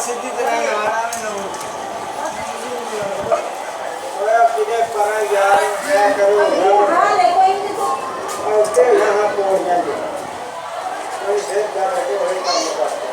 सीधी तरह आना में ना ओए किधर पर यार क्या करो हां ले कोई नहीं तो ओके यहां पहुंच जाएंगे कोई देर कर रहे हो काम करते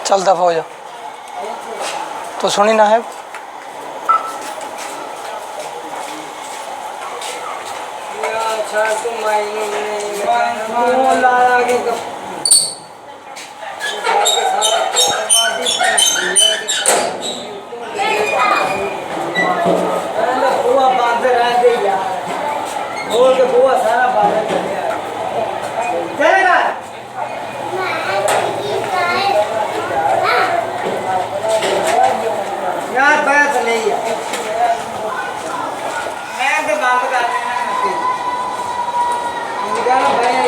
चल दफा हो जा तो सुनी ना है यार बैठ नहीं है मैं तो बात कर रहा हूं ना भाई